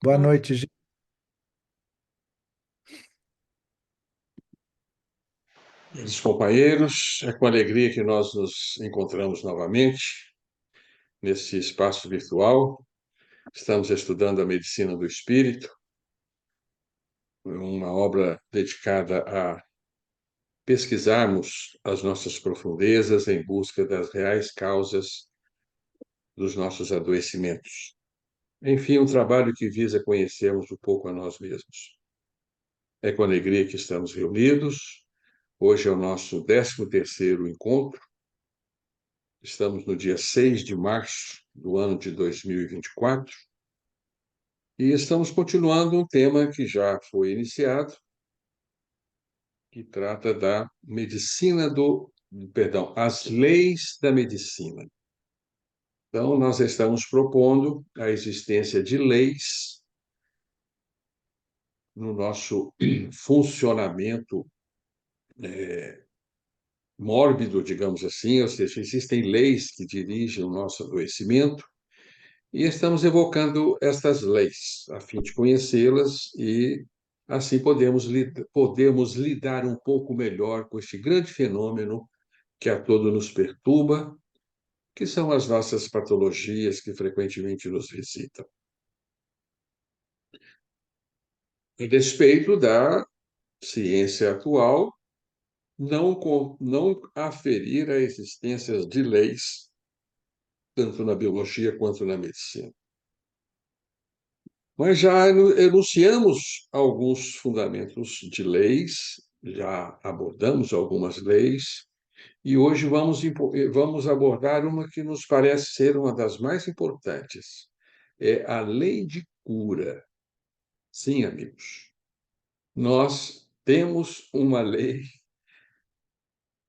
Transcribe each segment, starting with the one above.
Boa noite, Queridos companheiros, é com alegria que nós nos encontramos novamente nesse espaço virtual. Estamos estudando a medicina do espírito, uma obra dedicada a pesquisarmos as nossas profundezas em busca das reais causas dos nossos adoecimentos. Enfim, um trabalho que visa conhecermos um pouco a nós mesmos. É com alegria que estamos reunidos. Hoje é o nosso 13º encontro. Estamos no dia 6 de março do ano de 2024 e estamos continuando um tema que já foi iniciado, que trata da medicina perdão, as leis da medicina. Então, nós estamos propondo a existência de leis no nosso funcionamento mórbido, digamos assim, ou seja, existem leis que dirigem o nosso adoecimento. E estamos evocando estas leis, a fim de conhecê-las e, assim, podemos lidar um pouco melhor com este grande fenômeno que a todo nos perturba, que são as nossas patologias que frequentemente nos visitam. A despeito da ciência atual, não aferir a existência de leis, tanto na biologia quanto na medicina. Mas já enunciamos alguns fundamentos de leis, já abordamos algumas leis, e hoje vamos abordar uma que nos parece ser uma das mais importantes. É a lei de cura. Sim, amigos, nós temos uma lei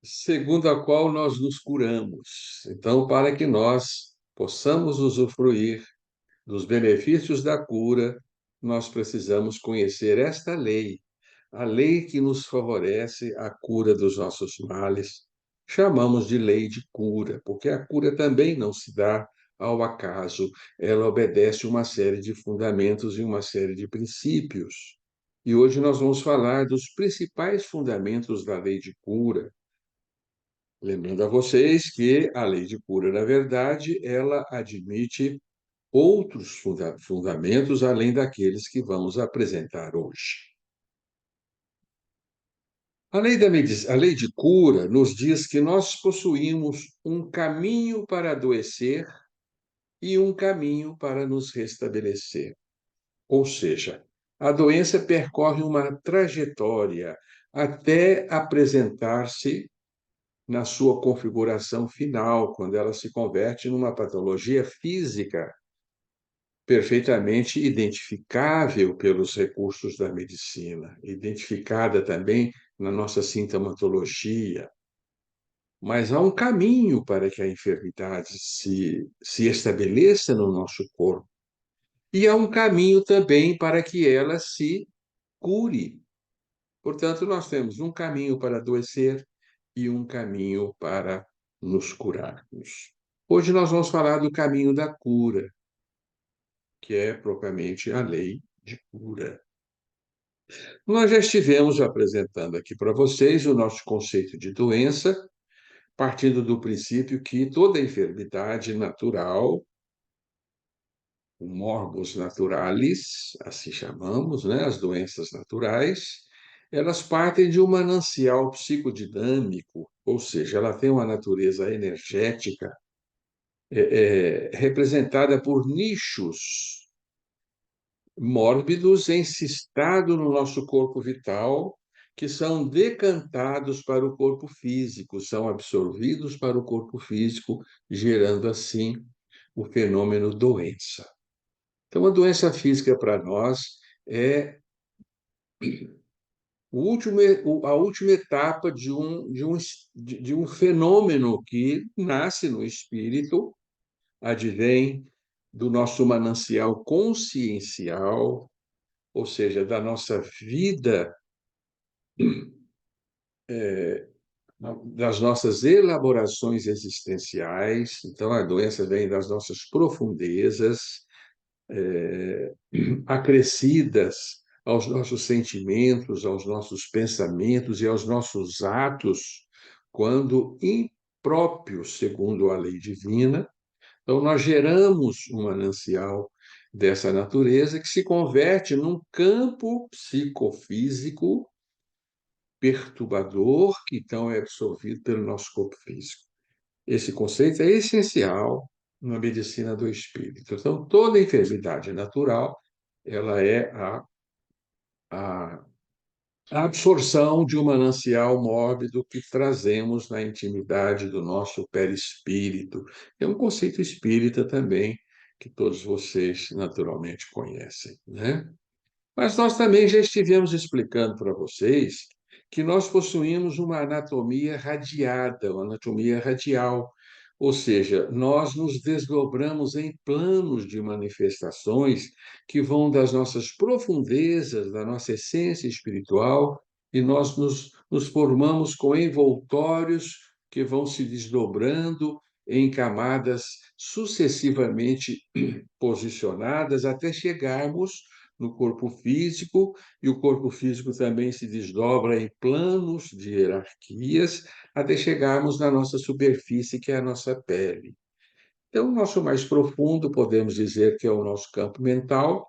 segundo a qual nós nos curamos. Então, para que nós possamos usufruir dos benefícios da cura, nós precisamos conhecer esta lei, a lei que nos favorece a cura dos nossos males. Chamamos de lei de cura, porque a cura também não se dá ao acaso, ela obedece uma série de fundamentos e uma série de princípios. E hoje nós vamos falar dos principais fundamentos da lei de cura. Lembrando a vocês que a lei de cura, na verdade, ela admite outros fundamentos além daqueles que vamos apresentar hoje. A lei de cura nos diz que nós possuímos um caminho para adoecer e um caminho para nos restabelecer. Ou seja, a doença percorre uma trajetória até apresentar-se na sua configuração final, quando ela se converte numa patologia física perfeitamente identificável pelos recursos da medicina, identificada também na nossa sintomatologia. Mas há um caminho para que a enfermidade se estabeleça no nosso corpo. E há um caminho também para que ela se cure. Portanto, nós temos um caminho para adoecer e um caminho para nos curarmos. Hoje nós vamos falar do caminho da cura, que é propriamente a lei de cura. Nós já estivemos apresentando aqui para vocês o nosso conceito de doença, partindo do princípio que toda enfermidade natural, o morbus naturalis, assim chamamos, né, as doenças naturais, elas partem de um manancial psicodinâmico, ou seja, ela tem uma natureza energética representada por nichos mórbidos encistados no nosso corpo vital, que são decantados para o corpo físico, são absorvidos para o corpo físico, gerando assim o fenômeno doença. Então, a doença física para nós é a última etapa de um fenômeno que nasce no espírito, advém do nosso manancial consciencial, ou seja, da nossa vida, das nossas elaborações existenciais. Então, a doença vem das nossas profundezas, acrescidas aos nossos sentimentos, aos nossos pensamentos e aos nossos atos, quando impróprios, segundo a lei divina. Então, nós geramos um manancial dessa natureza que se converte num campo psicofísico perturbador, que então é absorvido pelo nosso corpo físico. Esse conceito é essencial na medicina do espírito. Então, toda enfermidade natural, ela é a a absorção de um manancial mórbido que trazemos na intimidade do nosso perispírito. É um conceito espírita também, que todos vocês naturalmente conhecem, né? Mas nós também já estivemos explicando para vocês que nós possuímos uma anatomia radiada, uma anatomia radial, ou seja, nós nos desdobramos em planos de manifestações que vão das nossas profundezas, da nossa essência espiritual, e nós nos formamos com envoltórios que vão se desdobrando em camadas sucessivamente posicionadas até chegarmos no corpo físico, e o corpo físico também se desdobra em planos de hierarquias, até chegarmos na nossa superfície, que é a nossa pele. Então, o nosso mais profundo, podemos dizer que é o nosso campo mental,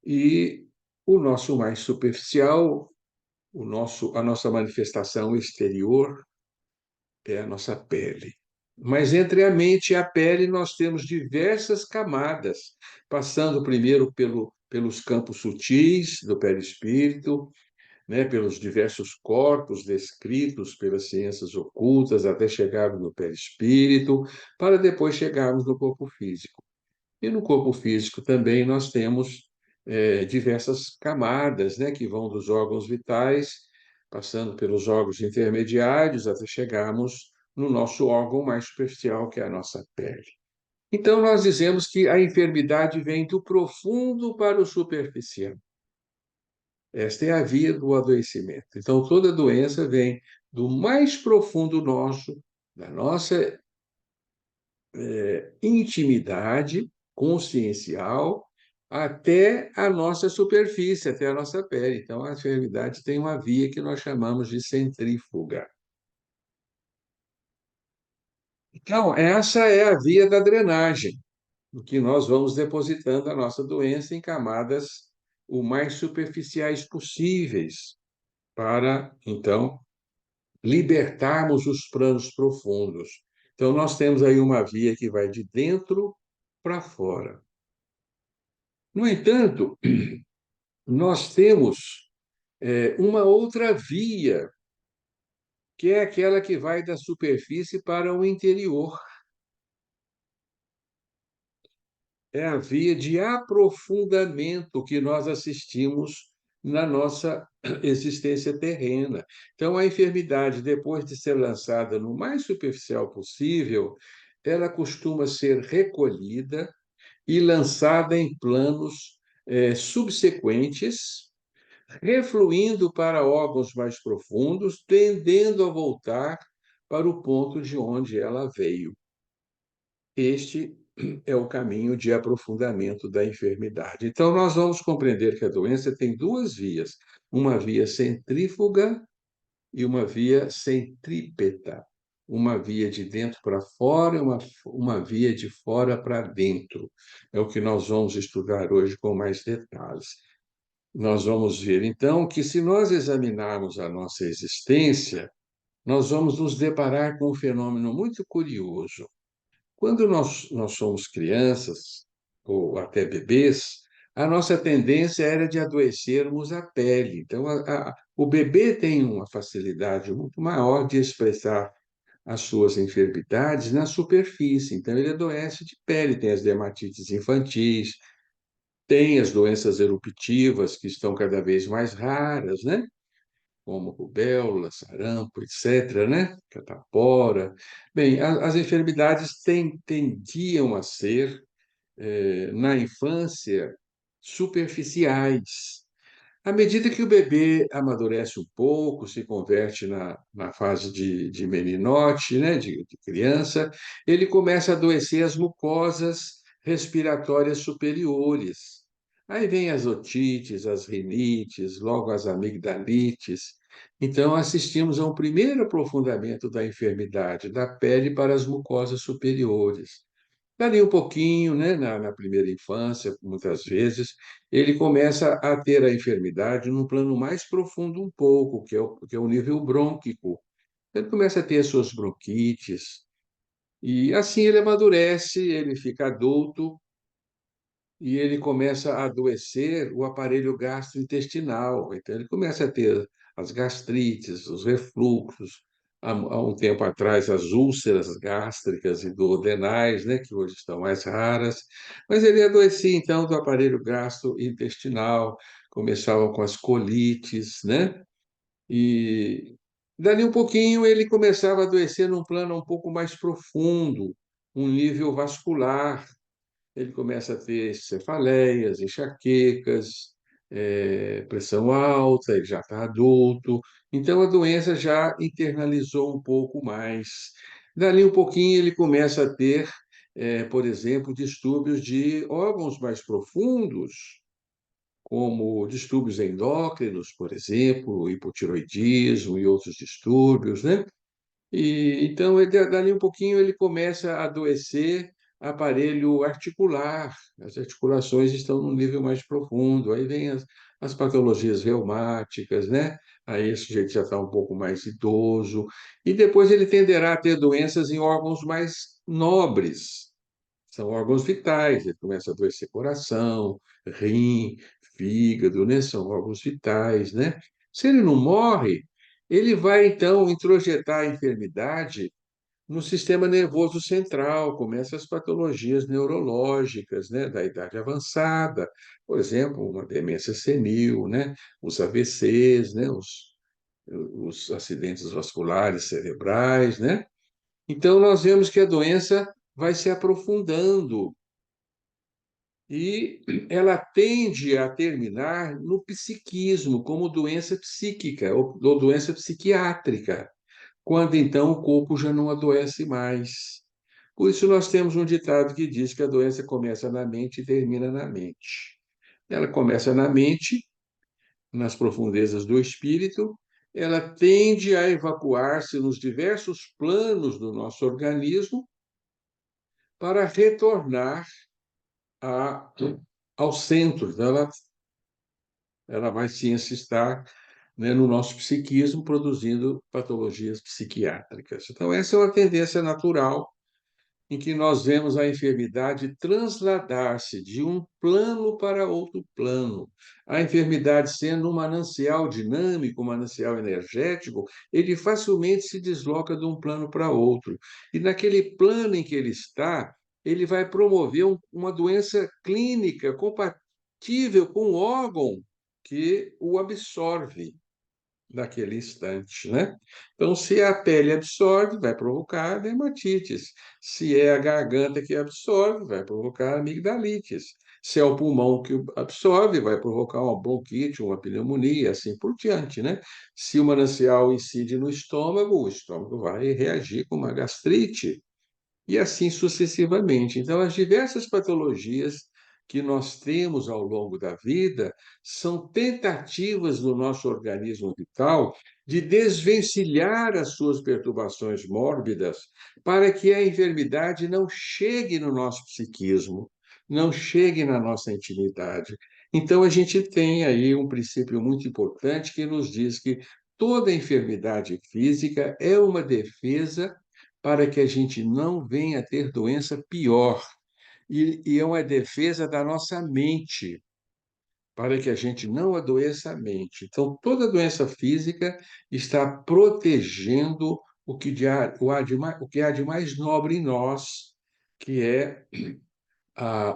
e o nosso mais superficial, a nossa manifestação exterior, é a nossa pele. Mas entre a mente e a pele nós temos diversas camadas, passando primeiro pelos campos sutis do perispírito, né, pelos diversos corpos descritos pelas ciências ocultas, até chegarmos no perispírito, para depois chegarmos no corpo físico. E no corpo físico também nós temos diversas camadas, né, que vão dos órgãos vitais, passando pelos órgãos intermediários, até chegarmos no nosso órgão mais superficial, que é a nossa pele. Então, nós dizemos que a enfermidade vem do profundo para o superficial. Esta é a via do adoecimento. Então, toda doença vem do mais profundo nosso, da nossa intimidade consciencial, até a nossa superfície, até a nossa pele. Então, a enfermidade tem uma via que nós chamamos de centrífuga. Então, essa é a via da drenagem, em que nós vamos depositando a nossa doença em camadas o mais superficiais possíveis, para, então, libertarmos os planos profundos. Então, nós temos aí uma via que vai de dentro para fora. No entanto, nós temos uma outra via, que é aquela que vai da superfície para o interior. É a via de aprofundamento que nós assistimos na nossa existência terrena. Então, a enfermidade, depois de ser lançada no mais superficial possível, ela costuma ser recolhida e lançada em planos subsequentes, refluindo para órgãos mais profundos, tendendo a voltar para o ponto de onde ela veio. Este é o caminho de aprofundamento da enfermidade. Então, nós vamos compreender que a doença tem duas vias: uma via centrífuga e uma via centrípeta. Uma via de dentro para fora e uma via de fora para dentro. É o que nós vamos estudar hoje com mais detalhes. Nós vamos ver, então, que se nós examinarmos a nossa existência, nós vamos nos deparar com um fenômeno muito curioso. Quando nós somos crianças, ou até bebês, a nossa tendência era de adoecermos a pele. Então, o bebê tem uma facilidade muito maior de expressar as suas enfermidades na superfície. Então, ele adoece de pele, tem as dermatites infantis, tem as doenças eruptivas, que estão cada vez mais raras, né? Como rubéola, sarampo, etc., né? Catapora. Bem, as enfermidades tendiam a ser, na infância, superficiais. À medida que o bebê amadurece um pouco, se converte na fase de meninote, né? De criança, ele começa a adoecer as mucosas respiratórias superiores. Aí vem as otites, as rinites, logo as amigdalites. Então, assistimos a um primeiro aprofundamento da enfermidade da pele para as mucosas superiores. Dali um pouquinho, né, na primeira infância, muitas vezes, ele começa a ter a enfermidade num plano mais profundo um pouco, que é o nível brônquico. Ele começa a ter as suas bronquites, e assim ele amadurece, ele fica adulto, e ele começa a adoecer o aparelho gastrointestinal. Então, ele começa a ter as gastrites, os refluxos, há um tempo atrás, as úlceras gástricas e duodenais, né, que hoje estão mais raras. Mas ele adoecia, então, do aparelho gastrointestinal, começava com as colites, né? E dali um pouquinho ele começava a adoecer num plano um pouco mais profundo, um nível vascular. Ele começa a ter cefaleias, enxaquecas, pressão alta, ele já está adulto, então a doença já internalizou um pouco mais. Dali um pouquinho ele começa a ter, por exemplo, distúrbios de órgãos mais profundos, como distúrbios endócrinos, por exemplo, hipotiroidismo e outros distúrbios, né? E então, dali um pouquinho, ele começa a adoecer aparelho articular, as articulações estão num nível mais profundo, aí vem as patologias reumáticas, né? Aí esse sujeito já está um pouco mais idoso, e depois ele tenderá a ter doenças em órgãos mais nobres, são órgãos vitais, ele começa a adoecer coração, rim, fígado, né? São órgãos vitais, né? Se ele não morre, ele vai então introjetar a enfermidade no sistema nervoso central, começa as patologias neurológicas, né, da idade avançada, por exemplo, uma demência senil, né, os AVCs, né, os acidentes vasculares cerebrais, né? Então nós vemos que a doença vai se aprofundando e ela tende a terminar no psiquismo, como doença psíquica ou doença psiquiátrica, quando então o corpo já não adoece mais. Por isso, nós temos um ditado que diz que a doença começa na mente e termina na mente. Ela começa na mente, nas profundezas do espírito, ela tende a evacuar-se nos diversos planos do nosso organismo para retornar a, ao centro. Então, ela vai sim estar, né, no nosso psiquismo, produzindo patologias psiquiátricas. Então, essa é uma tendência natural em que nós vemos a enfermidade transladar-se de um plano para outro plano. A enfermidade sendo um manancial dinâmico, um manancial energético, ele facilmente se desloca de um plano para outro. E naquele plano em que ele está, ele vai promover uma doença clínica compatível com o órgão que o absorve naquele instante, né? Então, se a pele absorve, vai provocar dermatites. Se é a garganta que absorve, vai provocar amigdalites. Se é o pulmão que absorve, vai provocar uma bronquite, uma pneumonia, assim por diante, né? Se o manancial incide no estômago, o estômago vai reagir com uma gastrite e assim sucessivamente. Então, as diversas patologias que nós temos ao longo da vida são tentativas do nosso organismo vital de desvencilhar as suas perturbações mórbidas para que a enfermidade não chegue no nosso psiquismo, não chegue na nossa intimidade. Então, a gente tem aí um princípio muito importante que nos diz que toda enfermidade física é uma defesa para que a gente não venha a ter doença pior. E é uma defesa da nossa mente, para que a gente não adoeça a mente. Então, toda doença física está protegendo o que há de mais nobre em nós, que é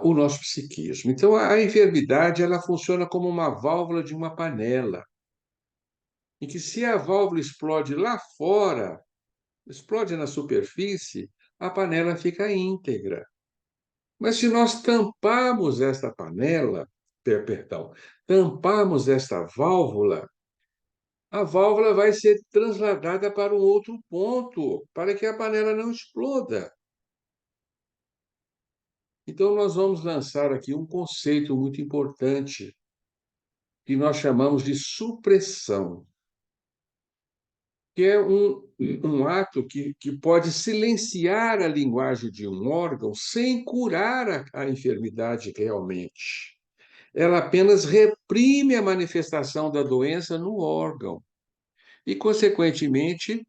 o nosso psiquismo. Então, a enfermidade ela funciona como uma válvula de uma panela, em que se a válvula explode lá fora, explode na superfície, a panela fica íntegra. Mas se nós tamparmos esta panela, perdão, tamparmos esta válvula, a válvula vai ser transladada para um outro ponto, para que a panela não exploda. Então, nós vamos lançar aqui um conceito muito importante, que nós chamamos de supressão, que é um ato que pode silenciar a linguagem de um órgão sem curar a enfermidade realmente. Ela apenas reprime a manifestação da doença no órgão e, consequentemente,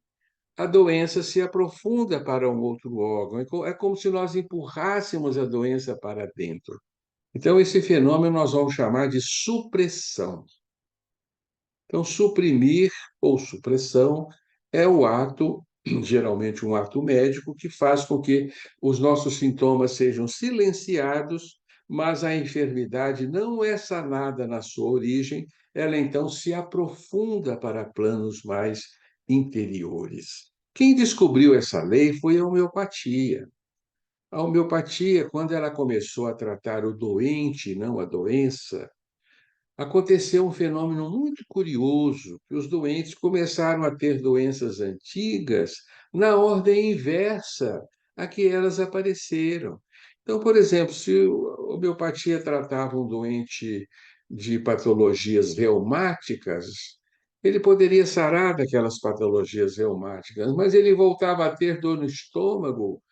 a doença se aprofunda para um outro órgão. É como se nós empurrássemos a doença para dentro. Então, esse fenômeno nós vamos chamar de supressão. Então, suprimir ou supressão é o ato, geralmente um ato médico, que faz com que os nossos sintomas sejam silenciados, mas a enfermidade não é sanada na sua origem, ela então se aprofunda para planos mais interiores. Quem descobriu essa lei foi a homeopatia. A homeopatia, quando ela começou a tratar o doente, não a doença, aconteceu um fenômeno muito curioso, que os doentes começaram a ter doenças antigas na ordem inversa a que elas apareceram. Então, por exemplo, se a homeopatia tratava um doente de patologias reumáticas, ele poderia sarar daquelas patologias reumáticas, mas ele voltava a ter dor no estômago,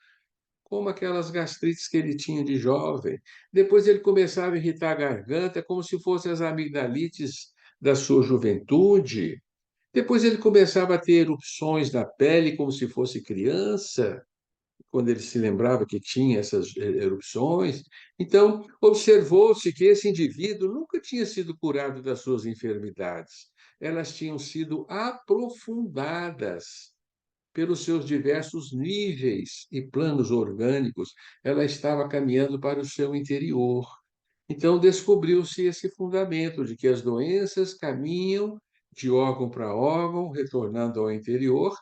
como aquelas gastrites que ele tinha de jovem. Depois ele começava a irritar a garganta, como se fossem as amigdalites da sua juventude. Depois ele começava a ter erupções na pele, como se fosse criança, quando ele se lembrava que tinha essas erupções. Então, observou-se que esse indivíduo nunca tinha sido curado das suas enfermidades. Elas tinham sido aprofundadas pelos seus diversos níveis e planos orgânicos, ela estava caminhando para o seu interior. Então, descobriu-se esse fundamento de que as doenças caminham de órgão para órgão, retornando ao interior,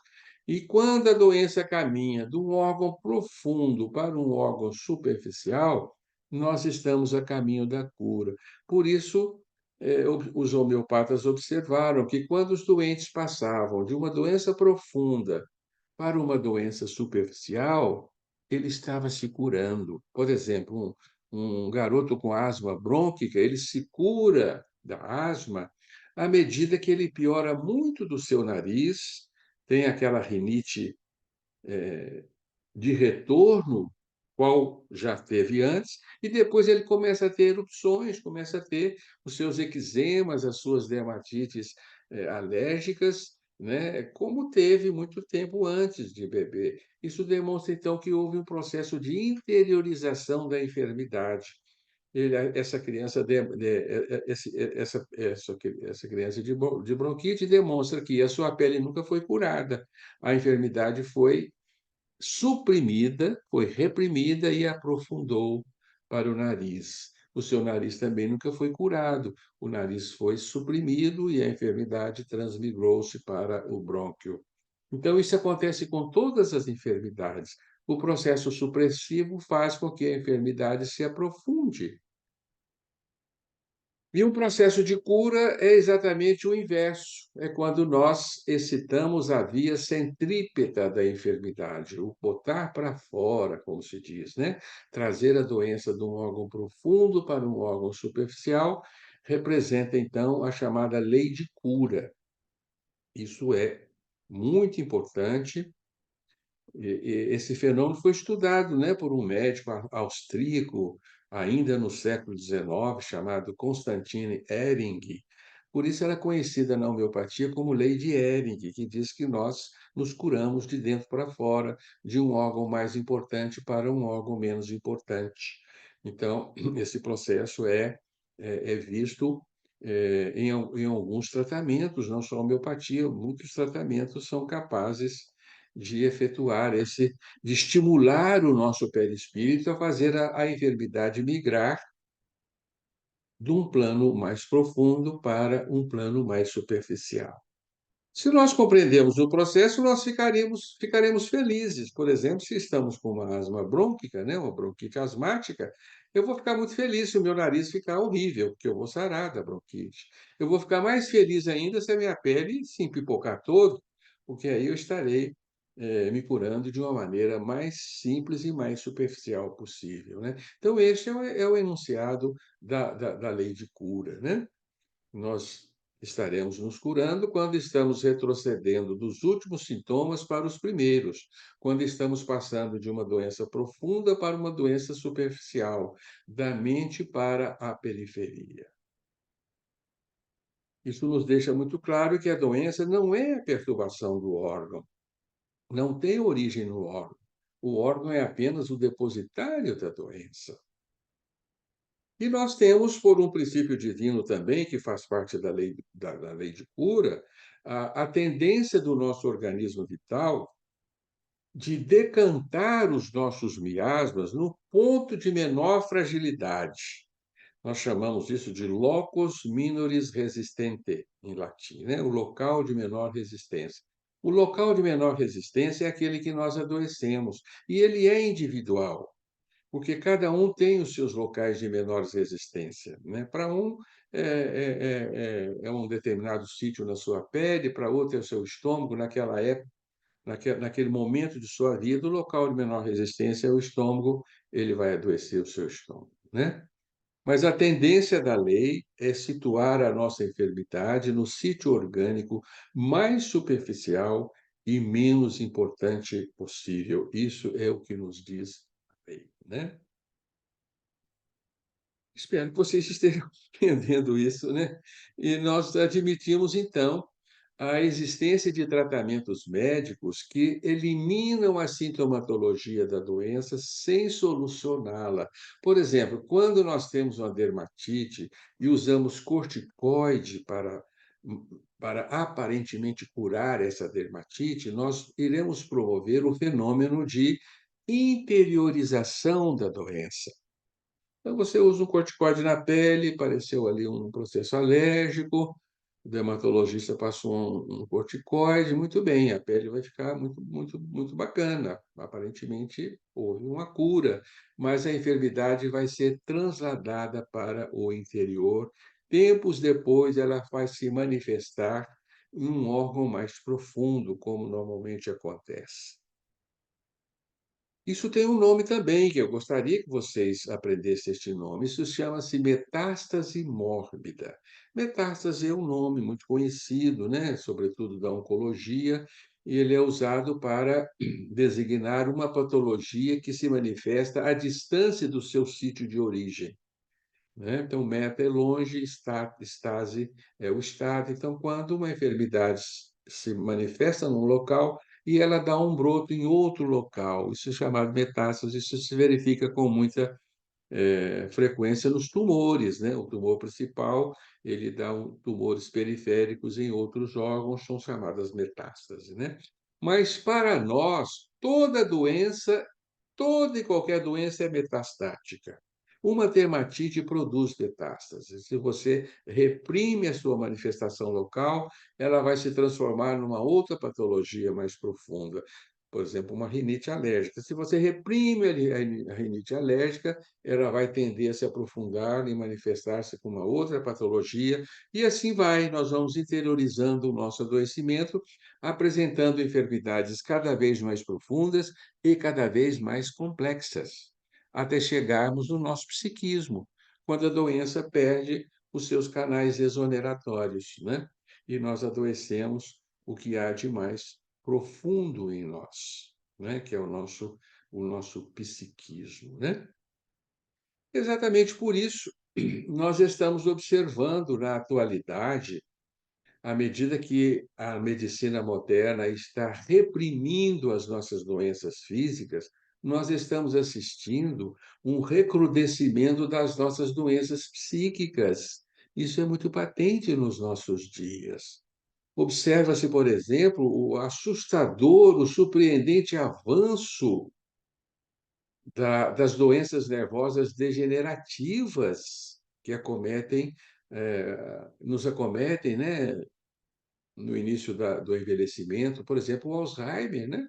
e quando a doença caminha de um órgão profundo para um órgão superficial, nós estamos a caminho da cura. Por isso, os homeopatas observaram que quando os doentes passavam de uma doença profunda para uma doença superficial, ele estava se curando. Por exemplo, um garoto com asma brônquica, ele se cura da asma à medida que ele piora muito do seu nariz, tem aquela rinite de retorno, qual já teve antes, e depois ele começa a ter erupções, começa a ter os seus eczemas, as suas dermatites alérgicas, né, como teve muito tempo antes de beber. Isso demonstra, então, que houve um processo de interiorização da enfermidade. Essa criança, essa criança de bronquite demonstra que a sua pele nunca foi curada, a enfermidade foi suprimida, foi reprimida e aprofundou para o nariz. O seu nariz também nunca foi curado, o nariz foi suprimido e a enfermidade transmigrou-se para o brônquio. Então, isso acontece com todas as enfermidades. O processo supressivo faz com que a enfermidade se aprofunde. E um processo de cura é exatamente o inverso, é quando nós excitamos a via centrípeta da enfermidade, o botar para fora, como se diz, né? Trazer a doença de um órgão profundo para um órgão superficial representa, então, a chamada lei de cura. Isso é muito importante. Esse fenômeno foi estudado, né, por um médico austríaco, ainda no século XIX, chamado Constantine Hering. Por isso ela é conhecida na homeopatia como lei de Hering, que diz que nós nos curamos de dentro para fora, de um órgão mais importante para um órgão menos importante. Então, esse processo é visto em alguns tratamentos, não só a homeopatia, muitos tratamentos são capazes de efetuar de estimular o nosso perispírito a fazer a enfermidade migrar de um plano mais profundo para um plano mais superficial. Se nós compreendermos o processo, nós ficaremos felizes. Por exemplo, se estamos com uma asma brônquica, né, uma bronquite asmática, eu vou ficar muito feliz se o meu nariz ficar horrível, porque eu vou sarar da bronquite. Eu vou ficar mais feliz ainda se a minha pele se empipocar todo, porque aí eu estarei me curando de uma maneira mais simples e mais superficial possível, né. Então este é o enunciado da lei de cura, né. Nós estaremos nos curando quando estamos retrocedendo dos últimos sintomas para os primeiros, quando estamos passando de uma doença profunda para uma doença superficial, da mente para a periferia. Isso nos deixa muito claro que a doença não é a perturbação do órgão, não tem origem no órgão. O órgão é apenas o depositário da doença. E nós temos, por um princípio divino também, que faz parte da lei de cura, a tendência do nosso organismo vital de decantar os nossos miasmas no ponto de menor fragilidade. Nós chamamos isso de locus minoris resistente, em latim, né? O local de menor resistência. O local de menor resistência é aquele que nós adoecemos, e ele é individual. Porque cada um tem os seus locais de menor resistência, né. Para um, é um determinado sítio na sua pele, para outro é o seu estômago, naquela época, naquele momento de sua vida, o local de menor resistência é o estômago, ele vai adoecer o seu estômago, né. Mas a tendência da lei é situar a nossa enfermidade no sítio orgânico mais superficial e menos importante possível. Isso é o que nos diz a lei, né. Espero que vocês estejam entendendo isso, né. E nós admitimos, então, a existência de tratamentos médicos que eliminam a sintomatologia da doença sem solucioná-la. Por exemplo, quando nós temos uma dermatite e usamos corticoide para aparentemente curar essa dermatite, nós iremos promover o fenômeno de interiorização da doença. Então você usa um corticoide na pele, apareceu ali um processo alérgico, o dermatologista passou um corticoide, muito bem, a pele vai ficar muito bacana. Aparentemente houve uma cura, mas a enfermidade vai ser transladada para o interior. Tempos depois ela vai se manifestar em um órgão mais profundo, como normalmente acontece. Isso tem um nome também, que eu gostaria que vocês aprendessem este nome. Isso chama-se metástase mórbida. Metástase é um nome muito conhecido, né, sobretudo da oncologia, e ele é usado para designar uma patologia que se manifesta à distância do seu sítio de origem, né? Então, meta é longe, estase é o estado. Então, quando uma enfermidade se manifesta num local e ela dá um broto em outro local, isso é chamado metástase. Isso se verifica com muita frequência nos tumores, né? O tumor principal, ele dá tumores periféricos em outros órgãos, são chamadas metástases, né? Mas para nós, toda e qualquer doença é metastática. Uma dermatite produz metástases. Se você reprime a sua manifestação local, ela vai se transformar numa outra patologia mais profunda. Por exemplo, uma rinite alérgica. Se você reprime a rinite alérgica, ela vai tender a se aprofundar e manifestar-se com uma outra patologia, e assim vai. Nós vamos interiorizando o nosso adoecimento, apresentando enfermidades cada vez mais profundas e cada vez mais complexas, até chegarmos no nosso psiquismo, quando a doença perde os seus canais exoneratórios, né? E nós adoecemos o que há de mais profundo em nós, né? Que é o nosso psiquismo, né? Exatamente por isso, nós estamos observando na atualidade, à medida que a medicina moderna está reprimindo as nossas doenças físicas, nós estamos assistindo um recrudescimento das nossas doenças psíquicas. Isso é muito patente nos nossos dias. Observa-se, por exemplo, o assustador, o surpreendente avanço das doenças nervosas degenerativas que nos acometem, né, no início do envelhecimento. Por exemplo, o Alzheimer, né?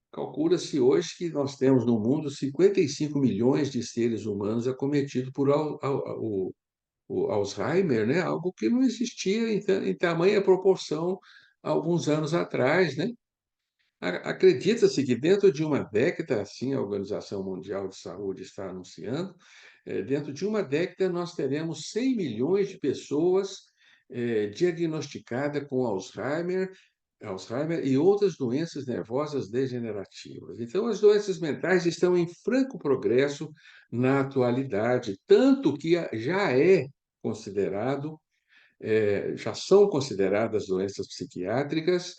Calcula-se hoje que nós temos no mundo 55 milhões de seres humanos acometidos por o Alzheimer, né? Algo que não existia em tamanha proporção há alguns anos atrás, né? Acredita-se que dentro de uma década, assim a Organização Mundial de Saúde está anunciando, dentro de uma década nós teremos 100 milhões de pessoas, diagnosticada com Alzheimer e outras doenças nervosas degenerativas. Então, as doenças mentais estão em franco progresso na atualidade, tanto que já é considerado já são consideradas doenças psiquiátricas,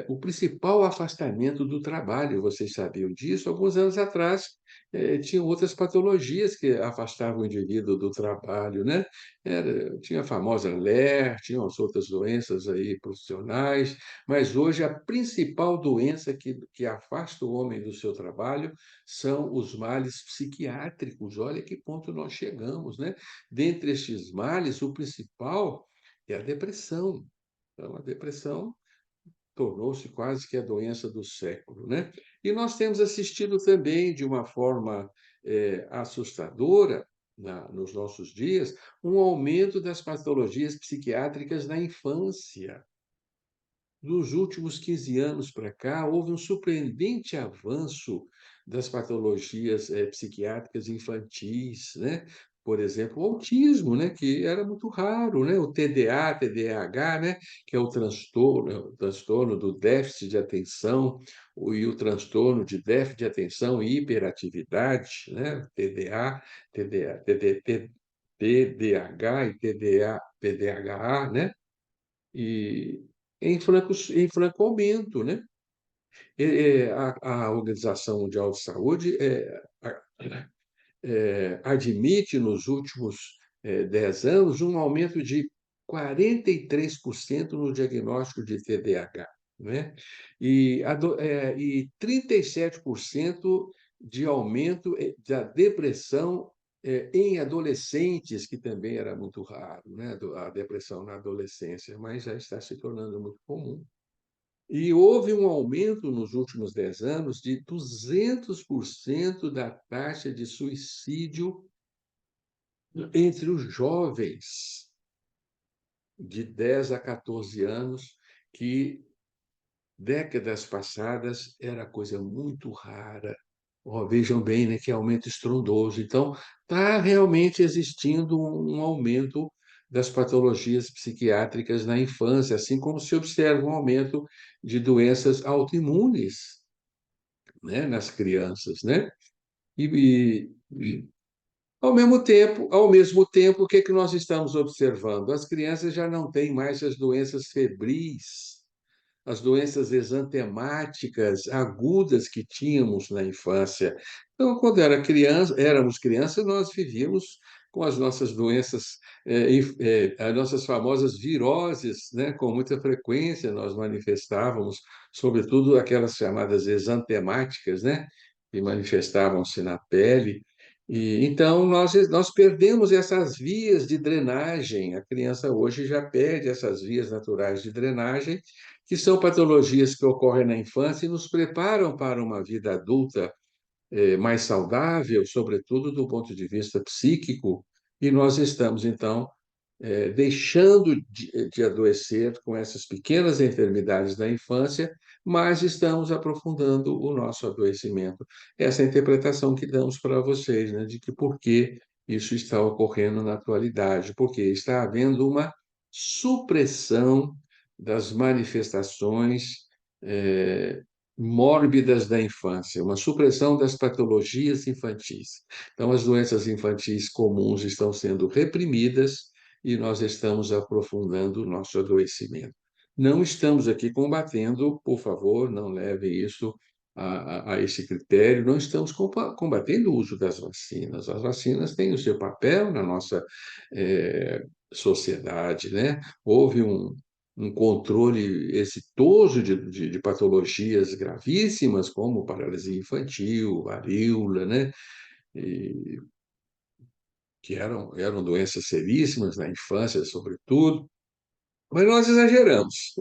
o principal afastamento do trabalho. Vocês sabiam disso? Alguns anos atrás, tinham outras patologias que afastavam o indivíduo do trabalho, né? Tinha a famosa LER, tinham as outras doenças aí profissionais, mas hoje a principal doença que afasta o homem do seu trabalho são os males psiquiátricos. Olha que ponto nós chegamos, né? Dentre estes males, o principal é a depressão. Então, a depressão tornou-se quase que a doença do século, né? E nós temos assistido também, de uma forma assustadora, nos nossos dias, um aumento das patologias psiquiátricas na infância. Nos últimos 15 anos para cá, houve um surpreendente avanço das patologias, psiquiátricas infantis, né. Por exemplo, o autismo, né, que era muito raro, né, o TDA, TDAH, né, que é o transtorno do déficit de atenção, o transtorno de déficit de atenção e hiperatividade, né, TDA, TDAH e TDAH, né. E em franco aumento, né. A Organização Mundial de Saúde, admite nos últimos, 10 anos um aumento de 43% no diagnóstico de TDAH, né, e 37% de aumento, da depressão, em adolescentes, que também era muito raro, né, a depressão na adolescência, mas já está se tornando muito comum. E houve um aumento nos últimos 10 anos de 200% da taxa de suicídio entre os jovens de 10 a 14 anos, que décadas passadas era coisa muito rara. Ó, vejam bem, né, que aumento estrondoso. Então, está realmente existindo um aumento das patologias psiquiátricas na infância, assim como se observa um aumento de doenças autoimunes, né, nas crianças, né? E ao mesmo tempo, o que é que nós estamos observando? As crianças já não têm mais as doenças febris, as doenças exantemáticas agudas que tínhamos na infância. Então, quando éramos crianças, nós vivíamos com as nossas doenças, as nossas famosas viroses, né? Com muita frequência nós manifestávamos, sobretudo aquelas chamadas exantemáticas, né? Que manifestavam-se na pele. E então nós perdemos essas vias de drenagem. A criança hoje já perde essas vias naturais de drenagem, que são patologias que ocorrem na infância e nos preparam para uma vida adulta, mais saudável, sobretudo do ponto de vista psíquico, e nós estamos, então, deixando de adoecer com essas pequenas enfermidades da infância, mas estamos aprofundando o nosso adoecimento. Essa é a interpretação que damos para vocês, né, de que por que isso está ocorrendo na atualidade, porque está havendo uma supressão das manifestações, mórbidas da infância, uma supressão das patologias infantis. Então, as doenças infantis comuns estão sendo reprimidas e nós estamos aprofundando o nosso adoecimento. Não estamos aqui combatendo, por favor, não leve isso a esse critério, não estamos combatendo o uso das vacinas. As vacinas têm o seu papel na nossa sociedade, né? Houve um controle exitoso de patologias gravíssimas, como paralisia infantil, varíola, né? E, que eram doenças seríssimas na infância, sobretudo, mas nós exageramos,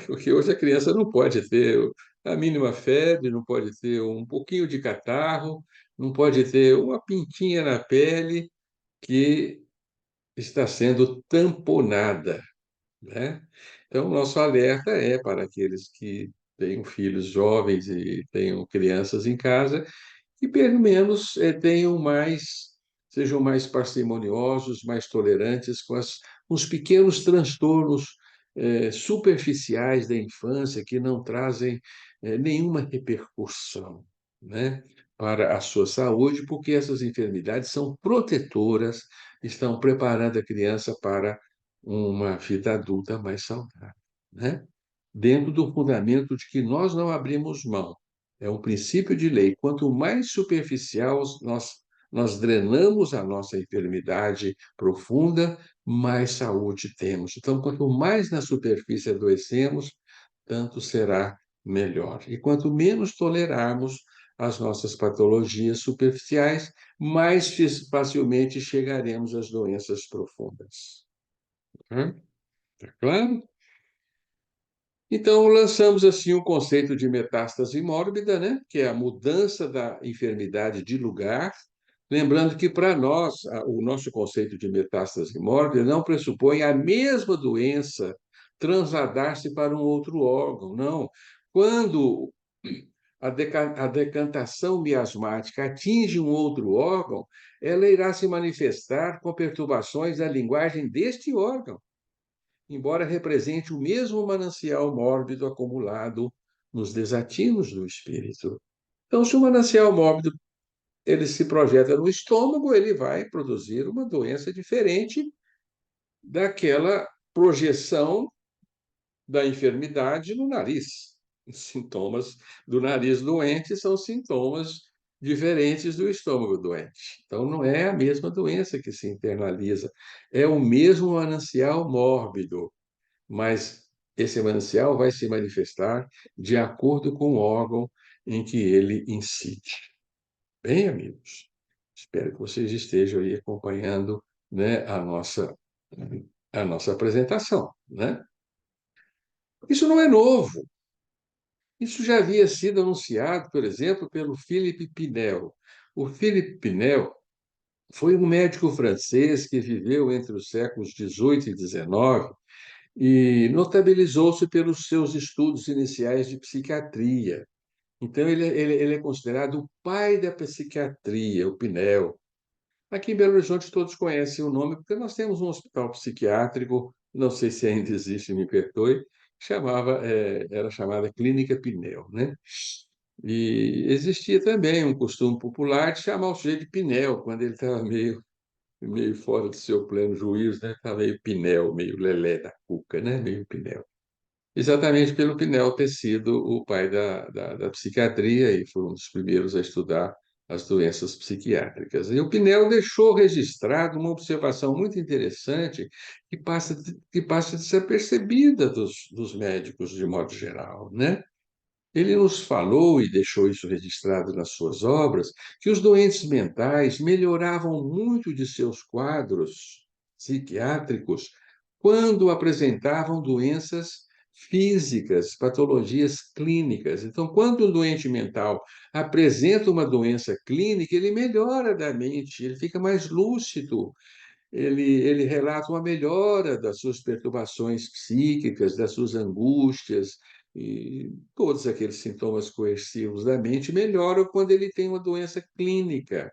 porque hoje a criança não pode ter a mínima febre, não pode ter um pouquinho de catarro, não pode ter uma pintinha na pele que está sendo tamponada, né. Então, o nosso alerta é para aqueles que tenho filhos jovens e tenho crianças em casa, que pelo menos tenham mais, sejam mais parcimoniosos, mais tolerantes com os pequenos transtornos superficiais da infância que não trazem nenhuma repercussão, né, para a sua saúde, porque essas enfermidades são protetoras, estão preparando a criança para uma vida adulta mais saudável, né? Dentro do fundamento de que nós não abrimos mão. É um princípio de lei. Quanto mais superficial nós drenamos a nossa enfermidade profunda, mais saúde temos. Então, quanto mais na superfície adoecemos, tanto será melhor. E quanto menos tolerarmos as nossas patologias superficiais, mais facilmente chegaremos às doenças profundas. Tá claro? Então, lançamos assim o conceito de metástase mórbida, né? Que é a mudança da enfermidade de lugar. Lembrando que, para nós, o nosso conceito de metástase mórbida não pressupõe a mesma doença transladar-se para um outro órgão, não. Quando a decantação miasmática atinge um outro órgão, ela irá se manifestar com perturbações da linguagem deste órgão, embora represente o mesmo manancial mórbido acumulado nos desatinos do espírito. Então, se o manancial mórbido ele se projeta no estômago, ele vai produzir uma doença diferente daquela projeção da enfermidade no nariz. Os sintomas do nariz doente são sintomas diferentes do estômago doente. Então, não é a mesma doença que se internaliza, é o mesmo manancial mórbido, mas esse manancial vai se manifestar de acordo com o órgão em que ele incide. Bem, amigos, espero que vocês estejam aí acompanhando, né, a nossa apresentação, né? Isso não é novo. Isso já havia sido anunciado, por exemplo, pelo Philippe Pinel. O Philippe Pinel foi um médico francês que viveu entre os séculos 18 e 19 e notabilizou-se pelos seus estudos iniciais de psiquiatria. Então, ele é considerado o pai da psiquiatria, o Pinel. Aqui em Belo Horizonte todos conhecem o nome, porque nós temos um hospital psiquiátrico, não sei se ainda existe, me perdoe, era chamada Clínica Pinel, né? E existia também um costume popular de chamar o sujeito de Pinel, quando ele estava meio fora do seu pleno juízo, né? Estava meio Pinel, meio lelé da cuca, né? Meio Pinel. Exatamente pelo Pinel ter sido o pai da psiquiatria e foi um dos primeiros a estudar as doenças psiquiátricas. E o Pinel deixou registrado uma observação muito interessante que passa de ser percebida dos médicos de modo geral, né? Ele nos falou e deixou isso registrado nas suas obras, que os doentes mentais melhoravam muito de seus quadros psiquiátricos quando apresentavam doenças físicas, patologias clínicas. Então, quando um doente mental apresenta uma doença clínica, ele melhora da mente, ele fica mais lúcido, ele relata uma melhora das suas perturbações psíquicas, das suas angústias, e todos aqueles sintomas coercivos da mente melhoram quando ele tem uma doença clínica.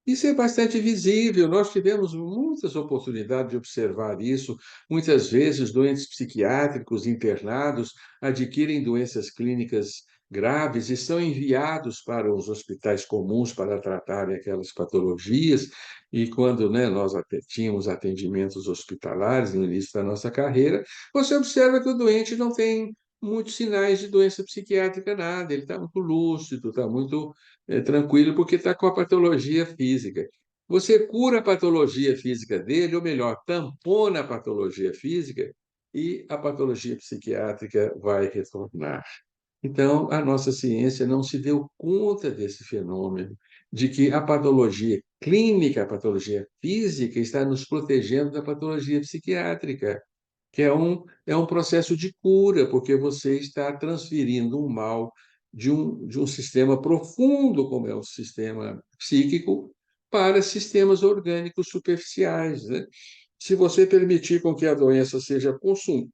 Isso é bastante visível, nós tivemos muitas oportunidades de observar isso. Muitas vezes, doentes psiquiátricos internados adquirem doenças clínicas graves e são enviados para os hospitais comuns para tratarem aquelas patologias. E quando, né, nós tínhamos atendimentos hospitalares no início da nossa carreira, você observa que o doente não tem muitos sinais de doença psiquiátrica, nada, ele está muito lúcido, está muito tranquilo, porque está com a patologia física. Você cura a patologia física dele, ou melhor, tampona a patologia física, e a patologia psiquiátrica vai retornar. Então, a nossa ciência não se deu conta desse fenômeno, de que a patologia clínica, a patologia física, está nos protegendo da patologia psiquiátrica, que é um processo de cura, porque você está transferindo um mal de um sistema profundo, como é o sistema psíquico, para sistemas orgânicos superficiais, né? Se você permitir com que a doença seja consumida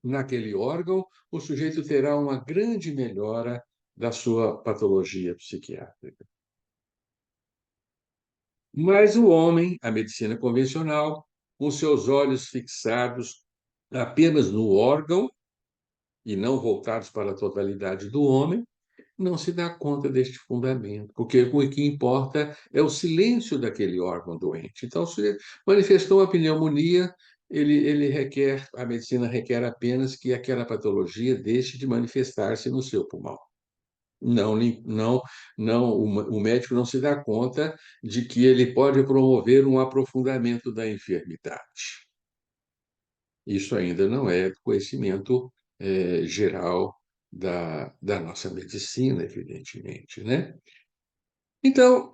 naquele órgão, o sujeito terá uma grande melhora da sua patologia psiquiátrica. Mas o homem, a medicina convencional, com seus olhos fixados apenas no órgão e não voltados para a totalidade do homem, não se dá conta deste fundamento, porque o que importa é o silêncio daquele órgão doente. Então, se manifestou uma pneumonia, ele requer, a medicina requer apenas que aquela patologia deixe de manifestar-se no seu pulmão. Não, não, não, o médico não se dá conta de que ele pode promover um aprofundamento da enfermidade. Isso ainda não é conhecimento geral da nossa medicina, evidentemente, né? Então,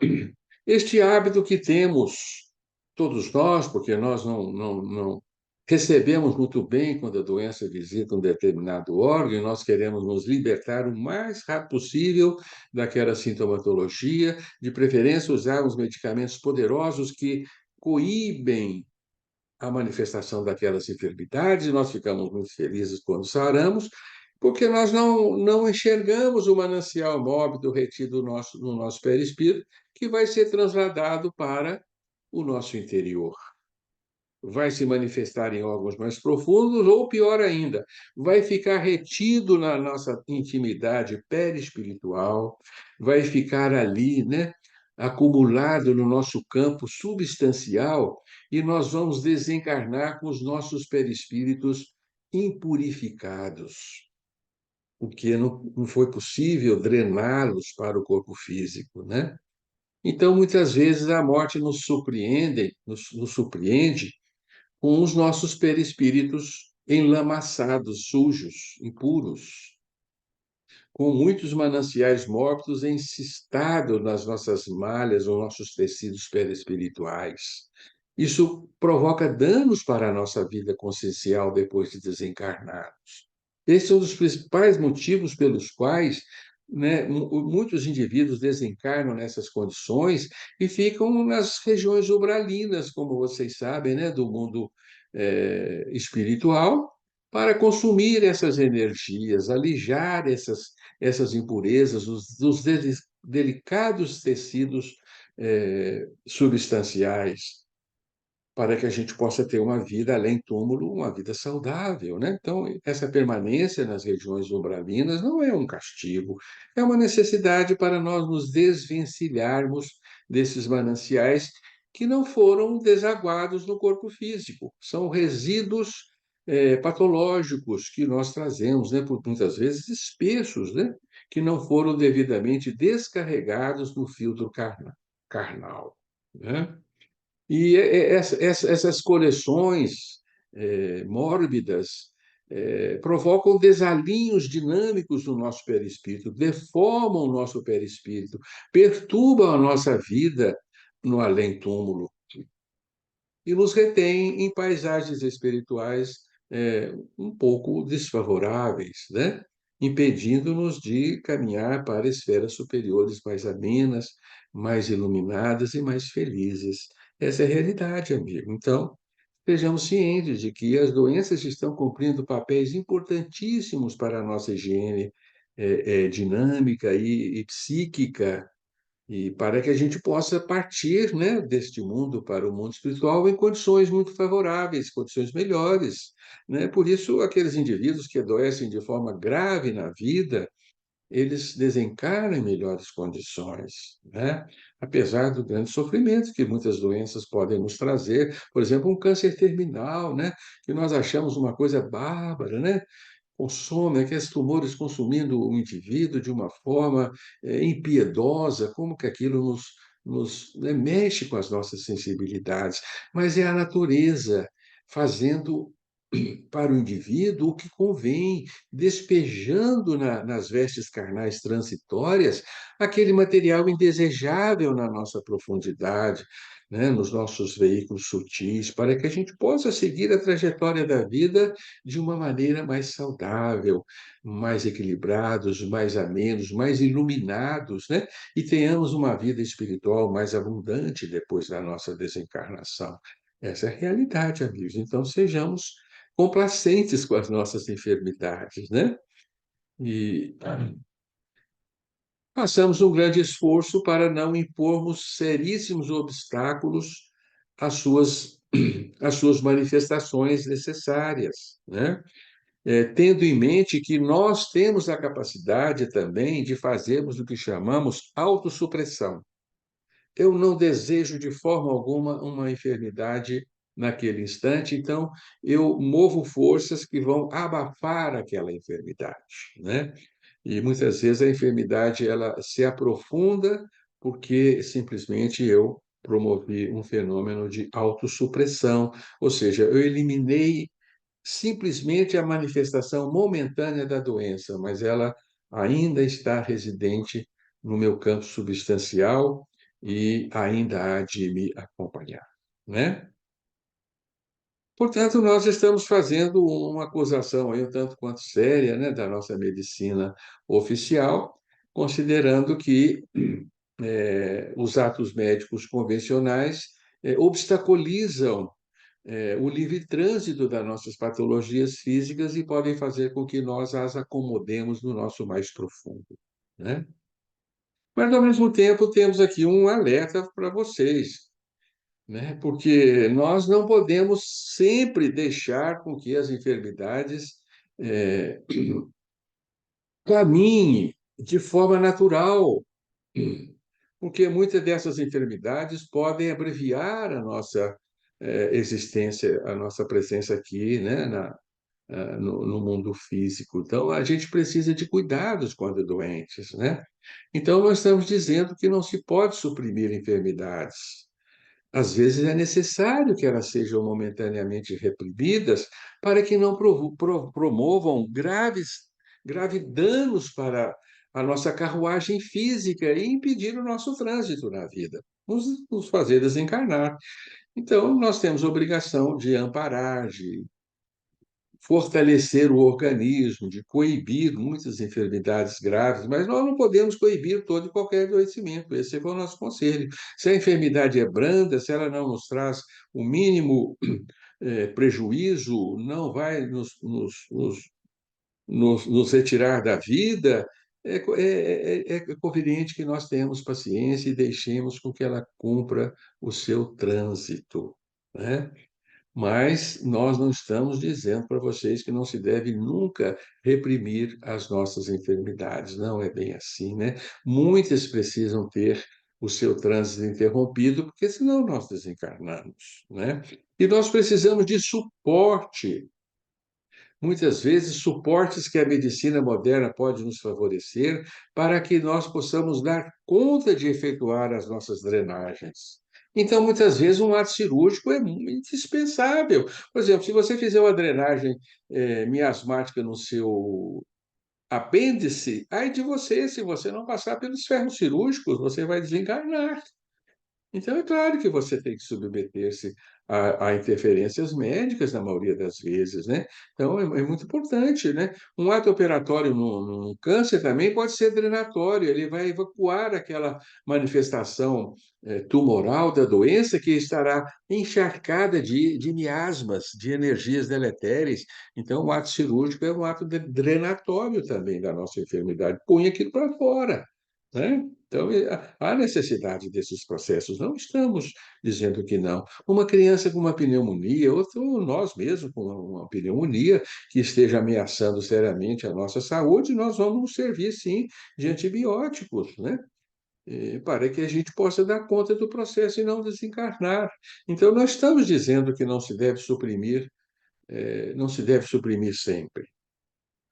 este hábito que temos todos nós, porque nós não recebemos muito bem quando a doença visita um determinado órgão e nós queremos nos libertar o mais rápido possível daquela sintomatologia, de preferência usar uns medicamentos poderosos que coíbem a manifestação daquelas enfermidades, nós ficamos muito felizes quando saramos, porque nós não enxergamos o manancial mórbido retido no nosso perispírito, que vai ser transladado para o nosso interior. Vai se manifestar em órgãos mais profundos, ou pior ainda, vai ficar retido na nossa intimidade perispiritual, vai ficar ali, né, acumulado no nosso campo substancial, e nós vamos desencarnar com os nossos perispíritos impurificados, porque não foi possível drená-los para o corpo físico, né? Então, muitas vezes, a morte nos surpreende com os nossos perispíritos enlamaçados, sujos, impuros, com muitos mananciais mórbidos encistados nas nossas malhas ou nossos tecidos perispirituais. Isso provoca danos para a nossa vida consciencial depois de desencarnados. Esse é um dos principais motivos pelos quais, né, muitos indivíduos desencarnam nessas condições e ficam nas regiões umbralinas, como vocês sabem, né, do mundo espiritual, para consumir essas energias, alijar essas impurezas dos delicados tecidos substanciais, para que a gente possa ter uma vida além túmulo, uma vida saudável, né? Então, essa permanência nas regiões umbralinas não é um castigo, é uma necessidade para nós nos desvencilharmos desses mananciais que não foram desaguados no corpo físico, são resíduos patológicos que nós trazemos, né? Por muitas vezes espessos, né? Que não foram devidamente descarregados no filtro carnal, né? E essas coleções mórbidas provocam desalinhos dinâmicos no nosso perispírito, deformam o nosso perispírito, perturbam a nossa vida no além-túmulo e nos retém em paisagens espirituais um pouco desfavoráveis, né? Impedindo-nos de caminhar para esferas superiores mais amenas, mais iluminadas e mais felizes. Essa é a realidade, amigo. Então, sejamos cientes de que as doenças estão cumprindo papéis importantíssimos para a nossa higiene dinâmica e psíquica, e para que a gente possa partir, né, deste mundo para o mundo espiritual em condições muito favoráveis, condições melhores, né? Por isso, aqueles indivíduos que adoecem de forma grave na vida, eles desencarnam em melhores condições, né? Apesar do grande sofrimento que muitas doenças podem nos trazer, por exemplo, um câncer terminal, né? Que nós achamos uma coisa bárbara, né? Consome aqueles tumores consumindo o indivíduo de uma forma impiedosa, como que aquilo né, mexe com as nossas sensibilidades, mas é a natureza fazendo para o indivíduo o que convém, despejando nas vestes carnais transitórias aquele material indesejável na nossa profundidade, né, nos nossos veículos sutis, para que a gente possa seguir a trajetória da vida de uma maneira mais saudável, mais equilibrados, mais amenos, mais iluminados, né? E tenhamos uma vida espiritual mais abundante depois da nossa desencarnação. Essa é a realidade, amigos. Então, sejamos complacentes com as nossas enfermidades, né? E passamos um grande esforço para não impormos seríssimos obstáculos às suas, às suas manifestações necessárias, né? Tendo em mente que nós temos a capacidade também de fazermos o que chamamos autossupressão. Eu não desejo de forma alguma uma enfermidade naquele instante, então eu movo forças que vão abafar aquela enfermidade, né? E muitas vezes a enfermidade ela se aprofunda porque simplesmente eu promovi um fenômeno de autossupressão, ou seja, eu eliminei simplesmente a manifestação momentânea da doença, mas ela ainda está residente no meu campo substancial e ainda há de me acompanhar, né? Portanto, nós estamos fazendo uma acusação aí um tanto quanto séria, né, da nossa medicina oficial, considerando que os atos médicos convencionais obstaculizam o livre trânsito das nossas patologias físicas e podem fazer com que nós as acomodemos no nosso mais profundo, né? Mas, ao mesmo tempo, temos aqui um alerta para vocês, né? Porque nós não podemos sempre deixar com que as enfermidades eh, caminhem de forma natural, porque muitas dessas enfermidades podem abreviar a nossa existência, a nossa presença aqui, né, no mundo físico. Então, a gente precisa de cuidados quando doentes, né? Então, nós estamos dizendo que não se pode suprimir enfermidades. Às vezes é necessário que elas sejam momentaneamente reprimidas para que não promovam graves danos para a nossa carruagem física e impedir o nosso trânsito na vida, nos fazer desencarnar. Então, nós temos a obrigação de amparar, de fortalecer o organismo, de coibir muitas enfermidades graves, mas nós não podemos coibir todo e qualquer adoecimento. Esse foi o nosso conselho. Se a enfermidade é branda, se ela não nos traz o mínimo prejuízo, não vai nos retirar da vida, é conveniente que nós tenhamos paciência e deixemos com que ela cumpra o seu trânsito, né? Mas nós não estamos dizendo para vocês que não se deve nunca reprimir as nossas enfermidades. Não é bem assim, né? Muitas precisam ter o seu trânsito interrompido, porque senão nós desencarnamos, né? E nós precisamos de suporte. Muitas vezes, suportes que a medicina moderna pode nos favorecer para que nós possamos dar conta de efetuar as nossas drenagens. Então, muitas vezes, um ato cirúrgico é indispensável. Por exemplo, se você fizer uma drenagem miasmática no seu apêndice, ai de você, se você não passar pelos ferros cirúrgicos, você vai desencarnar. Então, é claro que você tem que submeter-se a interferências médicas, na maioria das vezes, né? Então, é muito importante, né? Um ato operatório no câncer também pode ser drenatório, ele vai evacuar aquela manifestação tumoral da doença que estará encharcada de miasmas, de energias deletérias. Então, o ato cirúrgico é um ato drenatório também da nossa enfermidade, põe aquilo para fora, né? Então, há necessidade desses processos, não estamos dizendo que não. Uma criança com uma pneumonia, ou nós mesmos com uma pneumonia que esteja ameaçando seriamente a nossa saúde, nós vamos nos servir, sim, de antibióticos, né? Para que a gente possa dar conta do processo e não desencarnar. Então, nós estamos dizendo que não se deve suprimir, não se deve suprimir sempre.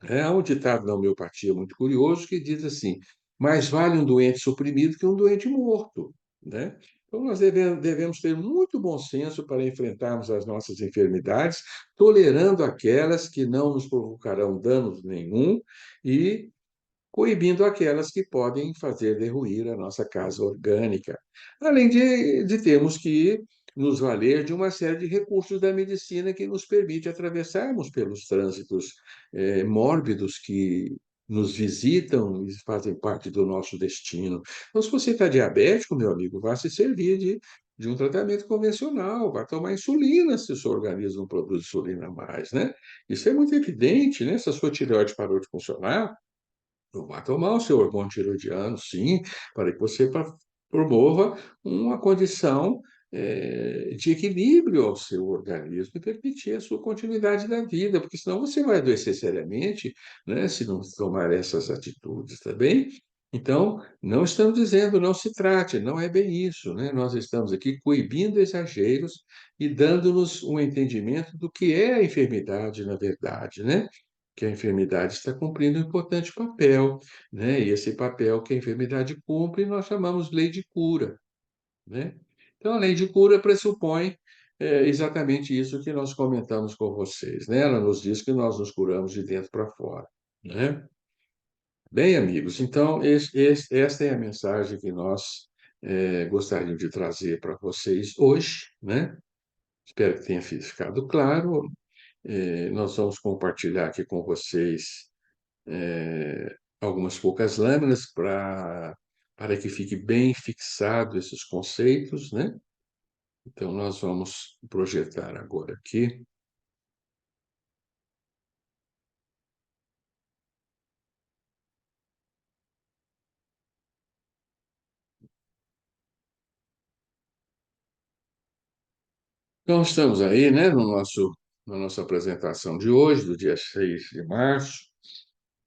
Há um ditado na homeopatia muito curioso que diz assim: mais vale um doente suprimido que um doente morto, né? Então, nós devemos ter muito bom senso para enfrentarmos as nossas enfermidades, tolerando aquelas que não nos provocarão danos nenhum e coibindo aquelas que podem fazer derruir a nossa casa orgânica. Além de termos que nos valer de uma série de recursos da medicina que nos permite atravessarmos pelos trânsitos mórbidos que nos visitam e fazem parte do nosso destino. Então, se você está diabético, meu amigo, vá se servir de de um tratamento convencional, vai tomar insulina se o seu organismo não produz insulina mais, né? Isso é muito evidente, né? Se a sua tireoide parou de funcionar, não vá tomar o seu hormônio tiroidiano, sim, para que você promova uma condição de equilíbrio ao seu organismo e permitir a sua continuidade da vida, porque senão você vai adoecer seriamente, né, se não tomar essas atitudes, tá bem? Então, não estamos dizendo não se trate, não é bem isso, né? Nós estamos aqui coibindo exageros e dando-nos um entendimento do que é a enfermidade, na verdade, né? Que a enfermidade está cumprindo um importante papel, né? E esse papel que a enfermidade cumpre, nós chamamos lei de cura, né? Então, a lei de cura pressupõe exatamente isso que nós comentamos com vocês, né? Ela nos diz que nós nos curamos de dentro para fora, né? Bem, amigos, então, esta é a mensagem que nós gostaríamos de trazer para vocês hoje, né? Espero que tenha ficado claro. Nós vamos compartilhar aqui com vocês algumas poucas lâminas para que fique bem fixado esses conceitos, né? Então, nós vamos projetar agora aqui. Então, estamos aí, né, na nossa apresentação de hoje, do dia 6 de março,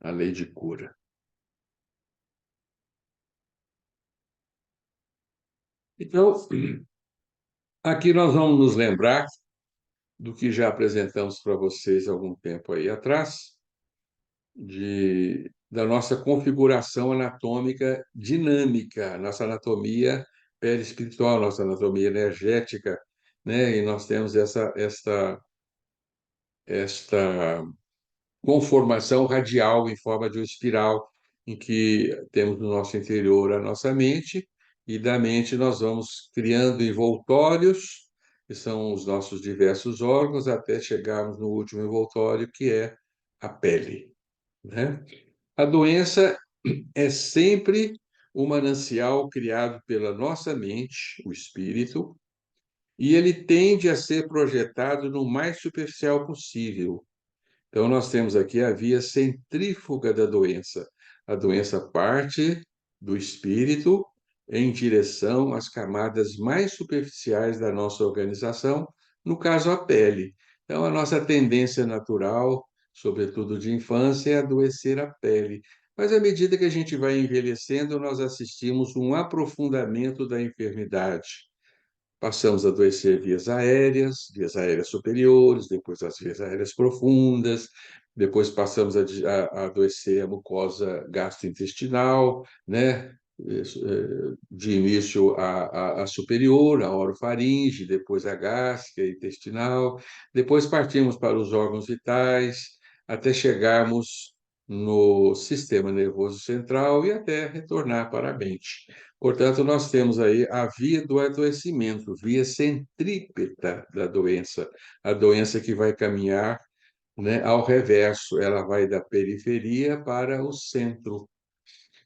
a lei de cura. Então, aqui nós vamos nos lembrar do que já apresentamos para vocês há algum tempo aí atrás, da nossa configuração anatômica dinâmica, nossa anatomia perispiritual, nossa anatomia energética, né? E nós temos esta conformação radial em forma de uma espiral, em que temos no nosso interior a nossa mente, e da mente nós vamos criando envoltórios, que são os nossos diversos órgãos, até chegarmos no último envoltório, que é a pele, né? A doença é sempre um manancial criado pela nossa mente, o espírito, e ele tende a ser projetado no mais superficial possível. Então, nós temos aqui a via centrífuga da doença. A doença parte do espírito em direção às camadas mais superficiais da nossa organização, no caso, a pele. Então, a nossa tendência natural, sobretudo de infância, é adoecer a pele. Mas, à medida que a gente vai envelhecendo, nós assistimos um aprofundamento da enfermidade. Passamos a adoecer vias aéreas superiores, depois as vias aéreas profundas, depois passamos a adoecer a mucosa gastrointestinal, né? De início a superior, a orofaringe, depois a gástrica, a intestinal, depois partimos para os órgãos vitais, até chegarmos no sistema nervoso central e até retornar para a mente. Portanto, nós temos aí a via do adoecimento, via centrípeta da doença, a doença que vai caminhar, né, ao reverso, ela vai da periferia para o centro,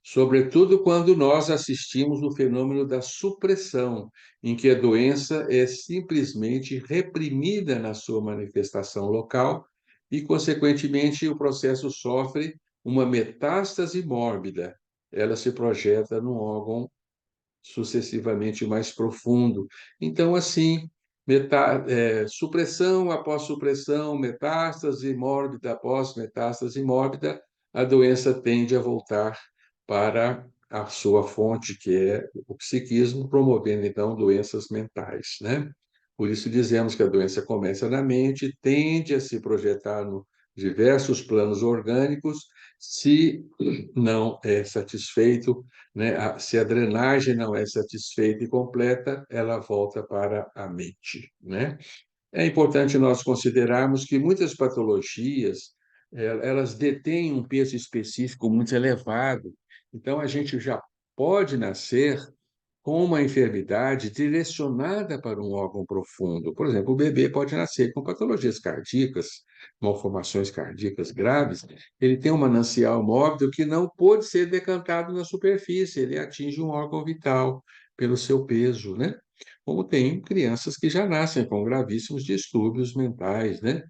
sobretudo quando nós assistimos o fenômeno da supressão, em que a doença é simplesmente reprimida na sua manifestação local e, consequentemente, o processo sofre uma metástase mórbida. Ela se projeta no órgão sucessivamente mais profundo. Então, assim, supressão após supressão, metástase mórbida após metástase mórbida, a doença tende a voltar para a sua fonte, que é o psiquismo, promovendo, então, doenças mentais, né? Por isso dizemos que a doença começa na mente, tende a se projetar no diversos planos orgânicos, se não é satisfeito, né? Se a drenagem não é satisfeita e completa, ela volta para a mente, né? É importante nós considerarmos que muitas patologias, elas detêm um peso específico muito elevado. Então, a gente já pode nascer com uma enfermidade direcionada para um órgão profundo. Por exemplo, o bebê pode nascer com patologias cardíacas, malformações cardíacas graves, ele tem um manancial mórbido que não pode ser decantado na superfície, ele atinge um órgão vital pelo seu peso, né? como tem crianças que já nascem com gravíssimos distúrbios mentais, né?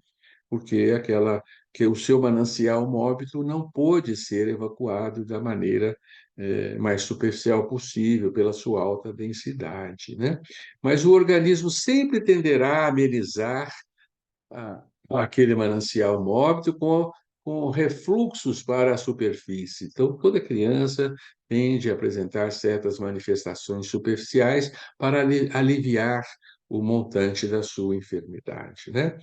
Porque que o seu manancial mórbido não pôde ser evacuado da maneira mais superficial possível, pela sua alta densidade, né? Mas o organismo sempre tenderá a amenizar a aquele manancial mórbido com refluxos para a superfície. Então, toda criança tende a apresentar certas manifestações superficiais para aliviar o montante da sua enfermidade, né?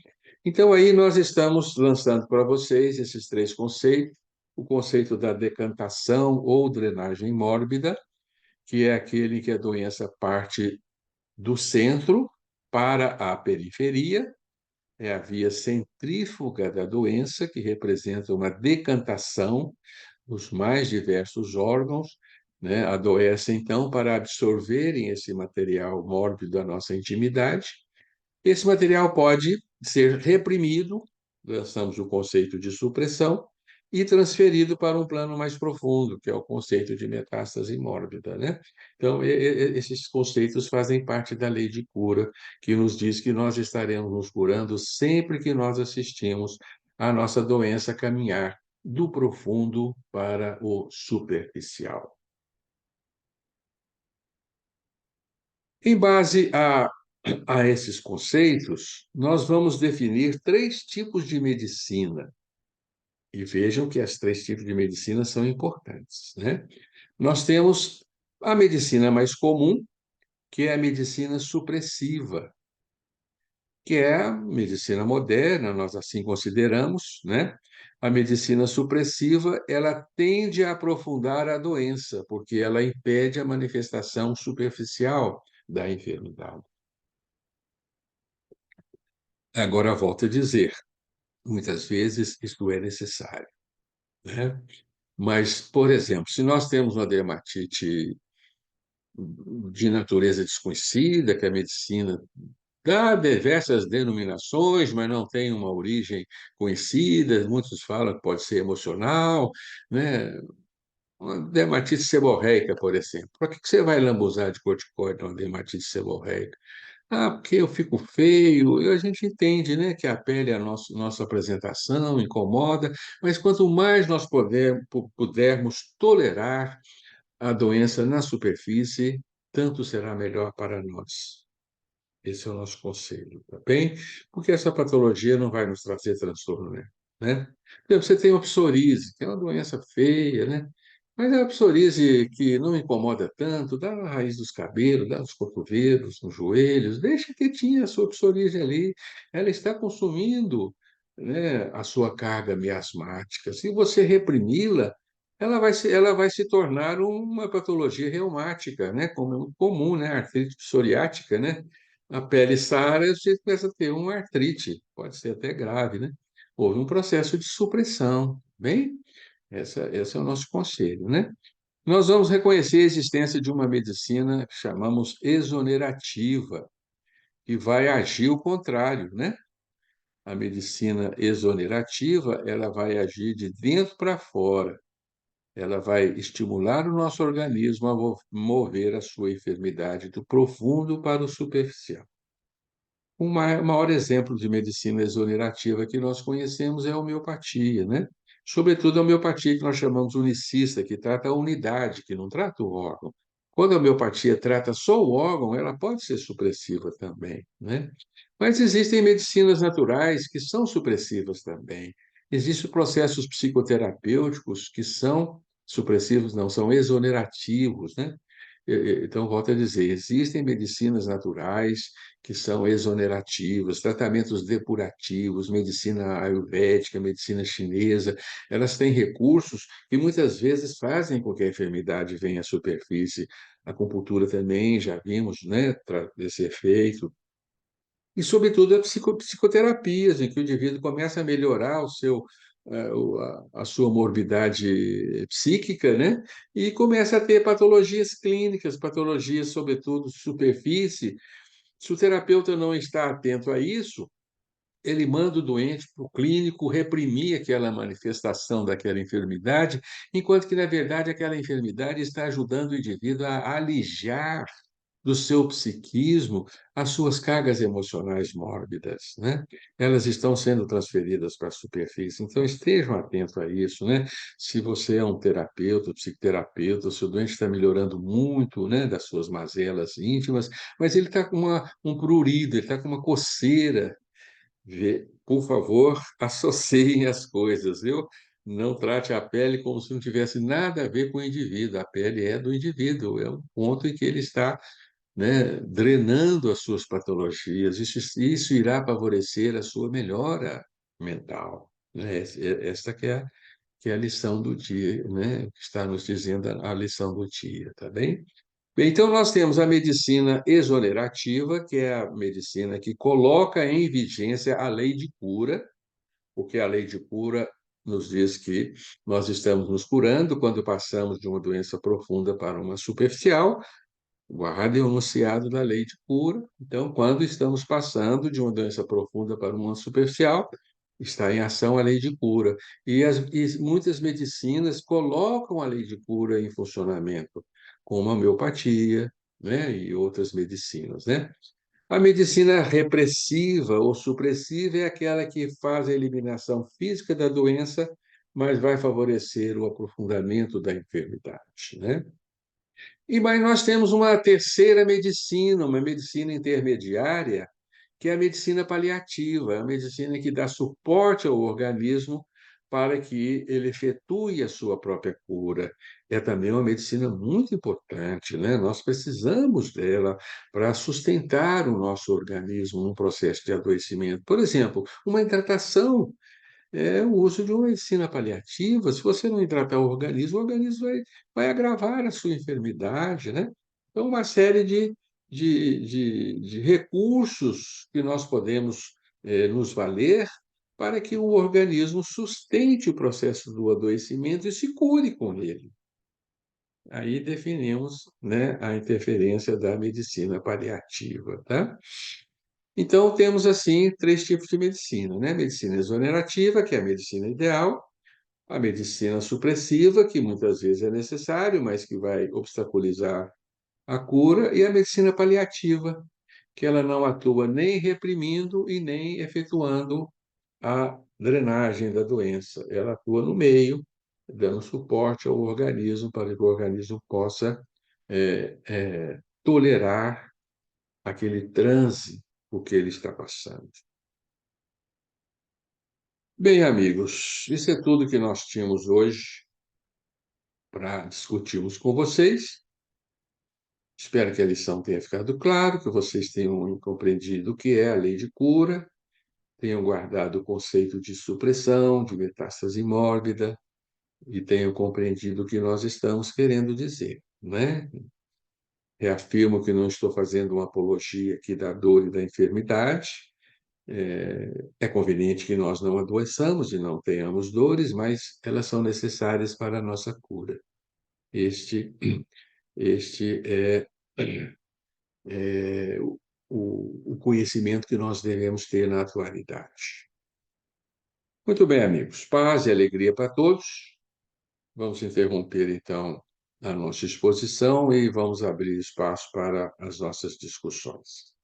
Então, aí nós estamos lançando para vocês esses três conceitos: o conceito da decantação ou drenagem mórbida, que é aquele que a doença parte do centro para a periferia, é a via centrífuga da doença, que representa uma decantação dos mais diversos órgãos, né? Adoece, então, para absorverem esse material mórbido da nossa intimidade. Esse material pode ser reprimido, lançamos o conceito de supressão, e transferido para um plano mais profundo, que é o conceito de metástase mórbida, né? Então, esses conceitos fazem parte da lei de cura, que nos diz que nós estaremos nos curando sempre que nós assistimos a nossa doença caminhar do profundo para o superficial. Em base a esses conceitos, nós vamos definir três tipos de medicina. E vejam que os três tipos de medicina são importantes, né? Nós temos a medicina mais comum, que é a medicina supressiva, que é a medicina moderna, nós assim consideramos, né? A medicina supressiva, ela tende a aprofundar a doença, porque ela impede a manifestação superficial da enfermidade. Agora, volto a dizer, muitas vezes isto é necessário, né? Mas, por exemplo, se nós temos uma dermatite de natureza desconhecida, que a medicina dá diversas denominações, mas não tem uma origem conhecida, muitos falam que pode ser emocional, né? Uma dermatite seborreica, por exemplo. Para que você vai lambuzar de corticoide numa dermatite seborreica? Ah, porque eu fico feio. E a gente entende, né, que a pele é a nossa apresentação, incomoda, mas quanto mais nós pudermos tolerar a doença na superfície, tanto será melhor para nós. Esse é o nosso conselho, tá bem? Porque essa patologia não vai nos trazer transtorno, né? Por exemplo, você tem uma psoríase, que é uma doença feia, né? Mas é uma psoríase que não incomoda tanto, dá na raiz dos cabelos, dá nos cotovelos, nos joelhos, deixa quietinha a sua psoríase ali, ela está consumindo, né, a sua carga miasmática. Se você reprimi-la, ela vai se tornar uma patologia reumática, né? Como é muito comum, né? Artrite psoriática, né? A pele sara, a gente começa a ter uma artrite, pode ser até grave, né? Houve um processo de supressão, bem? Esse é o nosso conselho, né? Nós vamos reconhecer a existência de uma medicina que chamamos exonerativa, que vai agir o contrário, né? A medicina exonerativa, ela vai agir de dentro para fora. Ela vai estimular o nosso organismo a mover a sua enfermidade do profundo para o superficial. O maior exemplo de medicina exonerativa que nós conhecemos é a homeopatia, né? Sobretudo a homeopatia que nós chamamos unicista, que trata a unidade, que não trata o órgão. Quando a homeopatia trata só o órgão, ela pode ser supressiva também, né? Mas existem medicinas naturais que são supressivas também. Existem processos psicoterapêuticos que são supressivos, não, são exonerativos, né? Então, volto a dizer, existem medicinas naturais que são exonerativas, tratamentos depurativos, medicina ayurvédica, medicina chinesa, elas têm recursos que muitas vezes fazem com que a enfermidade venha à superfície. A acupuntura também, já vimos, né, esse efeito. E, sobretudo, as psicoterapias, em que o indivíduo começa a melhorar a sua morbidade psíquica, né? E começa a ter patologias clínicas, patologias, sobretudo, de superfície. Se o terapeuta não está atento a isso, ele manda o doente para o clínico reprimir aquela manifestação daquela enfermidade, enquanto que, na verdade, aquela enfermidade está ajudando o indivíduo a alijar do seu psiquismo as suas cargas emocionais mórbidas, né? Elas estão sendo transferidas para a superfície, então estejam atentos a isso, né? Se você é um terapeuta, psicoterapeuta, o seu doente está melhorando muito, né, das suas mazelas íntimas, mas ele está com um prurido, ele está com uma coceira. Por favor, associem as coisas, viu? Não trate a pele como se não tivesse nada a ver com o indivíduo. A pele é do indivíduo, é um ponto em que ele está, né, drenando as suas patologias. Isso irá favorecer a sua melhora mental, né? Esta que é a lição do dia, né? Que está nos dizendo a lição do dia, tá bem? Bem, então, nós temos a medicina exonerativa, que é a medicina que coloca em vigência a lei de cura, porque a lei de cura nos diz que nós estamos nos curando quando passamos de uma doença profunda para uma superficial, guarda o enunciado da lei de cura. Então, quando estamos passando de uma doença profunda para uma superficial, está em ação a lei de cura. E muitas medicinas colocam a lei de cura em funcionamento, como a homeopatia, né, e outras medicinas, né? A medicina repressiva ou supressiva é aquela que faz a eliminação física da doença, mas vai favorecer o aprofundamento da enfermidade, né? Mas nós temos uma terceira medicina, uma medicina intermediária, que é a medicina paliativa, a medicina que dá suporte ao organismo para que ele efetue a sua própria cura. É também uma medicina muito importante, né? Nós precisamos dela para sustentar o nosso organismo num processo de adoecimento. Por exemplo, uma hidratação é o uso de uma medicina paliativa. Se você não hidratar o organismo vai agravar a sua enfermidade, né? Então, uma série de recursos que nós podemos nos valer para que o organismo sustente o processo do adoecimento e se cure com ele. Aí definimos, né, a interferência da medicina paliativa, tá? Então, temos, assim, três tipos de medicina, né? Medicina exonerativa, que é a medicina ideal, a medicina supressiva, que muitas vezes é necessário, mas que vai obstaculizar a cura, e a medicina paliativa, que ela não atua nem reprimindo e nem efetuando a drenagem da doença. Ela atua no meio, dando suporte ao organismo para que o organismo possa tolerar aquele transe por que ele está passando. Bem, amigos, isso é tudo que nós tínhamos hoje para discutirmos com vocês. Espero que a lição tenha ficado claro, que vocês tenham compreendido o que é a lei de cura, tenham guardado o conceito de supressão, de metástase mórbida, e tenham compreendido o que nós estamos querendo dizer, né? Reafirmo que não estou fazendo uma apologia aqui da dor e da enfermidade. É conveniente que nós não adoeçamos e não tenhamos dores, mas elas são necessárias para a nossa cura. Este, este é o conhecimento que nós devemos ter na atualidade. Muito bem, amigos. Paz e alegria para todos. Vamos interromper, então, a nossa exposição e vamos abrir espaço para as nossas discussões.